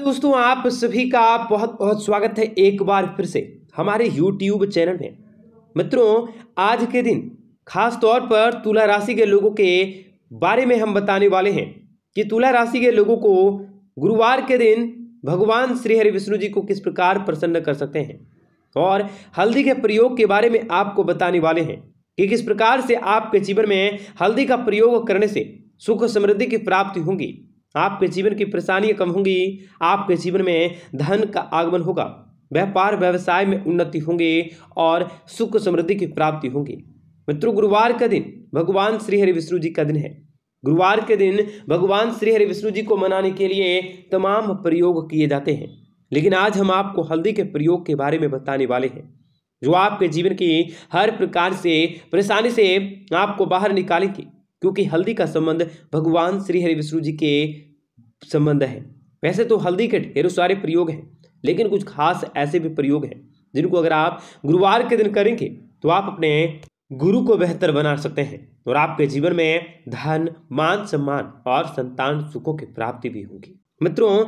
दोस्तों, आप सभी का बहुत बहुत स्वागत है एक बार फिर से हमारे YouTube चैनल में। मित्रों, आज के दिन खास तौर पर तुला राशि के लोगों के बारे में हम बताने वाले हैं कि तुला राशि के लोगों को गुरुवार के दिन भगवान श्री हरि विष्णु जी को किस प्रकार प्रसन्न कर सकते हैं, और हल्दी के प्रयोग के बारे में आपको बताने वाले हैं कि किस प्रकार से आपके जीवन में हल्दी का प्रयोग करने से सुख समृद्धि की प्राप्ति होगी, आपके जीवन की परेशानियां कम होंगी, आपके जीवन में धन का आगमन होगा, व्यापार व्यवसाय में उन्नति होंगी और सुख समृद्धि की प्राप्ति होगी। मित्रों, गुरुवार का दिन भगवान श्री हरि विष्णु जी का दिन है। गुरुवार के दिन भगवान श्री हरि विष्णु जी को मनाने के लिए तमाम प्रयोग किए जाते हैं, लेकिन आज हम आपको हल्दी के प्रयोग के बारे में बताने वाले हैं जो आपके जीवन की हर प्रकार से परेशानी से आपको बाहर निकालेंगे, क्योंकि हल्दी का संबंध भगवान श्री हरि विष्णु जी के संबंध है। वैसे तो हल्दी के ढेरों सारे प्रयोग हैं, लेकिन कुछ खास ऐसे भी प्रयोग हैं जिनको अगर आप गुरुवार के दिन करेंगे तो आप अपने गुरु को बेहतर बना सकते हैं और आपके जीवन में धन, मान सम्मान और संतान सुखों की प्राप्ति भी होगी। मित्रों,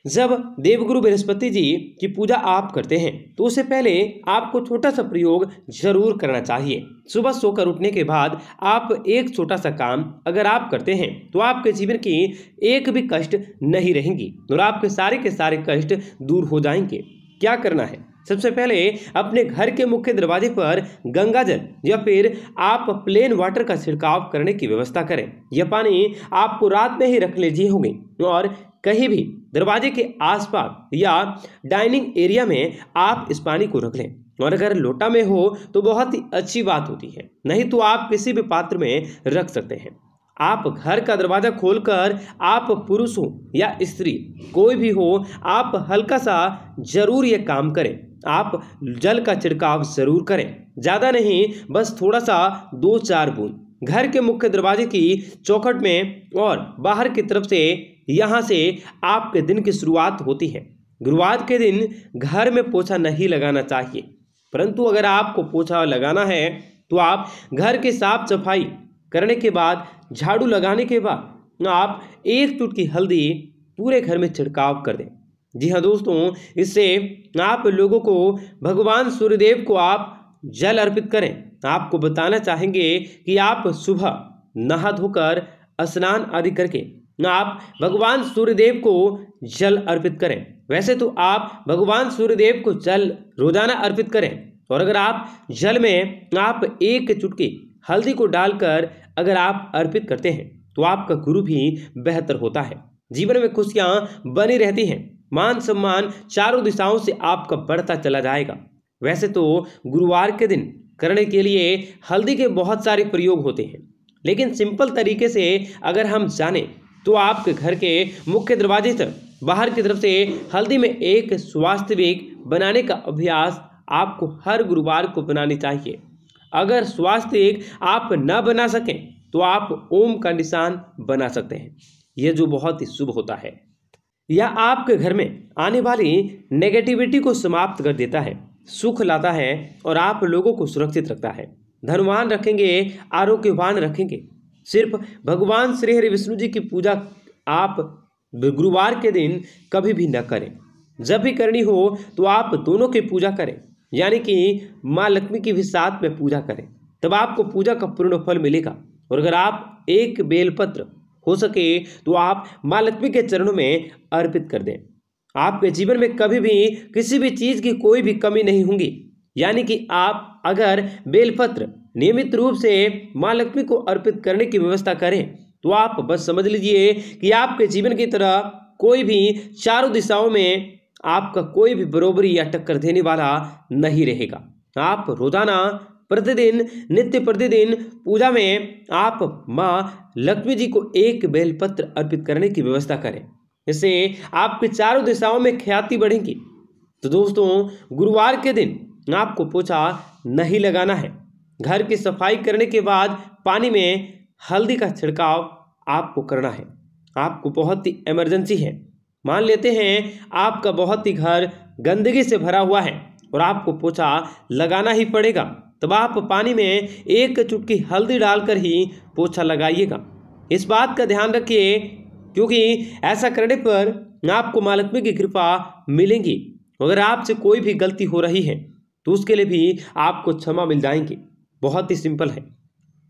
जब देवगुरु बृहस्पति जी की पूजा आप करते हैं तो उससे पहले आपको छोटा सा प्रयोग जरूर करना चाहिए। सुबह सोकर उठने के बाद आप एक छोटा सा काम अगर आप करते हैं तो आपके जीवन की एक भी कष्ट नहीं रहेंगी और आपके सारे के सारे कष्ट दूर हो जाएंगे। क्या करना है? सबसे पहले अपने घर के मुख्य दरवाजे पर गंगा जल या फिर आप प्लेन वाटर का छिड़काव करने की व्यवस्था करें। यह पानी आपको रात में ही रख लीजिए होंगे और कहीं भी दरवाजे के आसपास या डाइनिंग एरिया में आप इस पानी को रख लें, और अगर लोटा में हो तो बहुत ही अच्छी बात होती है, नहीं तो आप किसी भी पात्र में रख सकते हैं। आप घर का दरवाजा खोलकर आप पुरुष हो या स्त्री कोई भी हो, आप हल्का सा जरूर ये काम करें। आप जल का छिड़काव जरूर करें, ज़्यादा नहीं, बस थोड़ा सा 2-4 बूंद घर के मुख्य दरवाजे की चौखट में और बाहर की तरफ से। यहाँ से आपके दिन की शुरुआत होती है। गुरुवार के दिन घर में पोछा नहीं लगाना चाहिए, परंतु अगर आपको पोछा लगाना है तो आप घर की साफ सफाई करने के बाद, झाड़ू लगाने के बाद आप 1 चुटकी हल्दी पूरे घर में छिड़काव कर दें। जी हाँ दोस्तों, इससे आप लोगों को भगवान सूर्यदेव को आप जल अर्पित करें। आपको बताना चाहेंगे कि आप सुबह नहा धोकर स्नान आदि करके आप भगवान सूर्यदेव को जल अर्पित करें। वैसे तो आप भगवान सूर्यदेव को जल रोजाना अर्पित करें, और अगर आप जल में आप 1 चुटकी हल्दी को डालकर अगर आप अर्पित करते हैं तो आपका गुरु भी बेहतर होता है। जीवन में खुशियां बनी रहती हैं, मान सम्मान चारों दिशाओं से आपका बढ़ता चला जाएगा। वैसे तो गुरुवार के दिन करने के लिए हल्दी के बहुत सारे प्रयोग होते हैं, लेकिन सिंपल तरीके से अगर हम जानें तो आपके घर के मुख्य दरवाजे से बाहर की तरफ से हल्दी में एक स्वास्तिक बनाने का अभ्यास आपको हर गुरुवार को बनानी चाहिए। अगर स्वास्तिक आप न बना सकें तो आप ओम का निशान बना सकते हैं, यह जो बहुत ही शुभ होता है। यह आपके घर में आने वाली नेगेटिविटी को समाप्त कर देता है, सुख लाता है और आप लोगों को सुरक्षित रखता है। धनवान रखेंगे, आरोग्यवान रखेंगे। सिर्फ भगवान श्री हरि विष्णु जी की पूजा आप गुरुवार के दिन कभी भी न करें। जब भी करनी हो तो आप दोनों की पूजा करें, यानी कि माँ लक्ष्मी की भी साथ में पूजा करें, तब आपको पूजा का पूर्ण फल मिलेगा। और अगर आप एक बेलपत्र हो सके तो आप माँ लक्ष्मी के चरणों में अर्पित कर दें। आपके जीवन में कभी भी किसी भी चीज़ की कोई भी कमी नहीं होगी, यानी कि आप अगर बेलपत्र नियमित रूप से माँ लक्ष्मी को अर्पित करने की व्यवस्था करें तो आप बस समझ लीजिए कि आपके जीवन की तरह कोई भी चारों दिशाओं में आपका कोई भी बरोबरी या टक्कर देने वाला नहीं रहेगा। आप रोजाना प्रतिदिन नित्य प्रतिदिन पूजा में आप माँ लक्ष्मी जी को 1 बेलपत्र अर्पित करने की व्यवस्था करें, इससे आपके चारों दिशाओं में ख्याति बढ़ेगी। तो दोस्तों, गुरुवार के दिन आपको पोछा नहीं लगाना है। घर की सफाई करने के बाद पानी में हल्दी का छिड़काव आपको करना है। आपको बहुत ही इमरजेंसी है, मान लेते हैं आपका बहुत ही घर गंदगी से भरा हुआ है और आपको पोछा लगाना ही पड़ेगा, तब आप पानी में 1 चुटकी हल्दी डालकर ही पोछा लगाइएगा। इस बात का ध्यान रखिए, क्योंकि ऐसा करने पर आपको माँ लक्ष्मी की कृपा मिलेंगी। अगर आपसे कोई भी गलती हो रही है तो उसके लिए भी आपको क्षमा मिल जाएंगी। बहुत ही सिंपल है।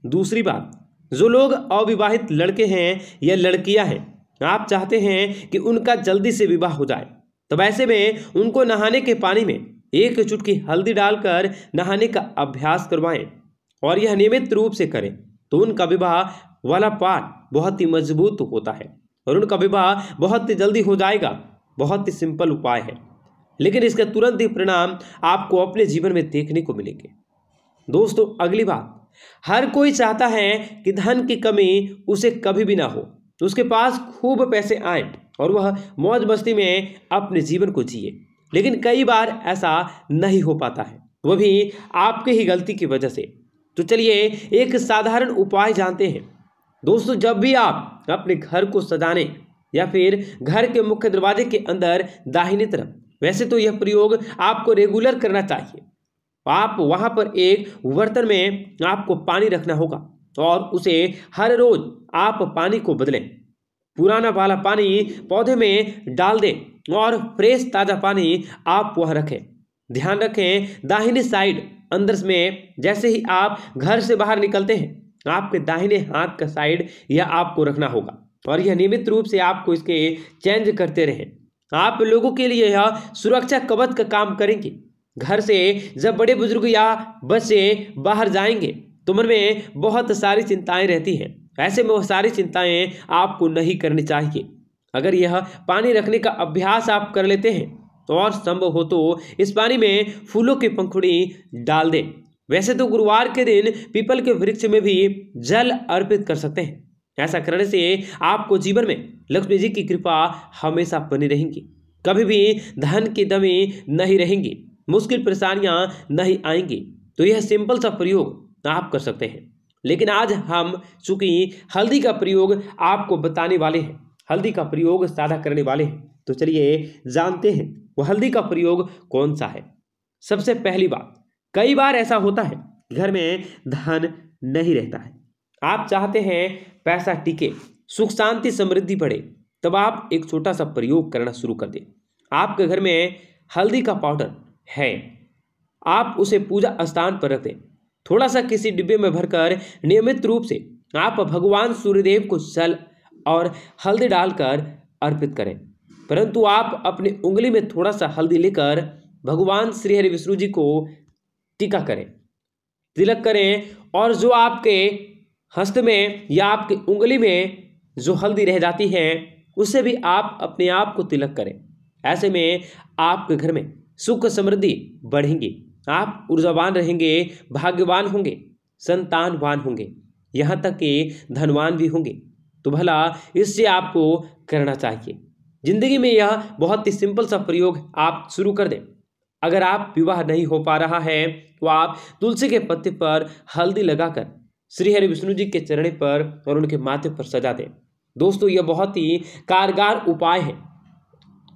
दूसरी बात, जो लोग अविवाहित लड़के हैं या लड़कियां हैं, आप चाहते हैं कि उनका जल्दी से विवाह हो जाए, तब ऐसे में उनको नहाने के पानी में एक चुटकी हल्दी डालकर नहाने का अभ्यास करवाएं और यह नियमित रूप से करें तो उनका विवाह वाला पाठ बहुत ही मजबूत होता है और उनका विवाह बहुत ही जल्दी हो जाएगा। बहुत ही सिंपल उपाय है, लेकिन इसका तुरंत ही परिणाम आपको अपने जीवन में देखने को मिलेंगे। दोस्तों, अगली बात, हर कोई चाहता है कि धन की कमी उसे कभी भी ना हो, तो उसके पास खूब पैसे आए और वह मौज मस्ती में अपने जीवन को जिए, लेकिन कई बार ऐसा नहीं हो पाता है, वह भी आपकी ही गलती की वजह से। तो चलिए एक साधारण उपाय जानते हैं। दोस्तों, जब भी आप अपने घर को सजाने या फिर घर के मुख्य दरवाजे के अंदर दाहिनी तरफ, वैसे तो यह प्रयोग आपको रेगुलर करना चाहिए। आप वहां पर एक बर्तन में आपको पानी रखना होगा और उसे हर रोज आप पानी को बदलें। पुराना वाला पानी पौधे में डाल दें और फ्रेश ताजा पानी आप वह रखें। ध्यान रखें, दाहिनी साइड अंदर में जैसे ही आप घर से बाहर निकलते हैं, आपके दाहिने हाथ का साइड यह आपको रखना होगा और यह नियमित रूप से आपको इसके चेंज करते रहें। आप लोगों के लिए यह सुरक्षा कवच का काम करेंगे। घर से जब बड़े बुजुर्ग या बच्चे बाहर जाएंगे तो मन में बहुत सारी चिंताएं रहती हैं। ऐसे में वह सारी चिंताएं आपको नहीं करनी चाहिए। अगर यह पानी रखने का अभ्यास आप कर लेते हैं तो और संभव हो तो इस पानी में फूलों की पंखुड़ी डाल दें। वैसे तो गुरुवार के दिन पीपल के वृक्ष में भी जल अर्पित कर सकते हैं। ऐसा करने से आपको जीवन में लक्ष्मी जी की कृपा हमेशा बनी रहेंगी। कभी भी धन की कमी नहीं रहेंगी, मुश्किल परेशानियां नहीं आएंगी। तो यह सिंपल सा प्रयोग आप कर सकते हैं। लेकिन आज हम चूंकि हल्दी का प्रयोग आपको बताने वाले हैं, हल्दी का प्रयोग साझा करने वाले हैं, तो चलिए जानते हैं वो हल्दी का प्रयोग कौन सा है। सबसे पहली बात, कई बार ऐसा होता है घर में धन नहीं रहता है, आप चाहते हैं पैसा टिके, सुख शांति समृद्धि बढ़े, तब आप एक छोटा सा प्रयोग करना शुरू कर दें। आपके घर में हल्दी का पाउडर है, आप उसे पूजा स्थान पर रख दें। थोड़ा सा किसी डिब्बे में भरकर नियमित रूप से आप भगवान सूर्यदेव को जल और हल्दी डालकर अर्पित करें। परंतु आप अपनी उंगली में थोड़ा सा हल्दी लेकर भगवान श्री हरि विष्णु जी को टीका करें, तिलक करें और जो आपके हस्त में या आपकी उंगली में जो हल्दी रह जाती है उससे भी आप अपने आप को तिलक करें। ऐसे में आपके घर में सुख समृद्धि बढ़ेंगी, आप ऊर्जावान रहेंगे, भाग्यवान होंगे, संतानवान होंगे, यहाँ तक कि धनवान भी होंगे। तो भला इससे आपको करना चाहिए। जिंदगी में यह बहुत ही सिंपल सा प्रयोग आप शुरू कर दें। अगर आप विवाह नहीं हो पा रहा है तो आप तुलसी के पत्ते पर हल्दी लगाकर श्री हरि विष्णु जी के चरण पर और उनके माथे पर सजा दें। दोस्तों, यह बहुत ही कारगर उपाय है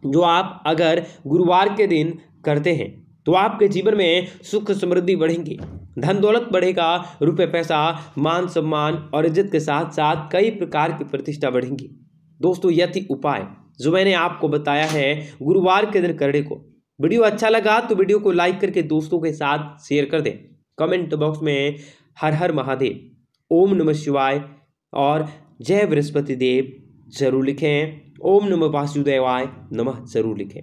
जो आप अगर गुरुवार के दिन करते हैं तो आपके जीवन में सुख समृद्धि बढ़ेंगी, धन दौलत बढ़ेगा, रुपए पैसा, मान सम्मान और इज्जत के साथ साथ कई प्रकार की प्रतिष्ठा बढ़ेंगी। दोस्तों, यह थी उपाय जो मैंने आपको बताया है गुरुवार के दिन करने को। वीडियो अच्छा लगा तो वीडियो को लाइक करके दोस्तों के साथ शेयर कर दें। कमेंट बॉक्स में हर हर महादेव, ओम नमः शिवाय और जय बृहस्पति देव जरूर लिखें। ओम नमः वासुदेवाय नमः जरूर लिखें।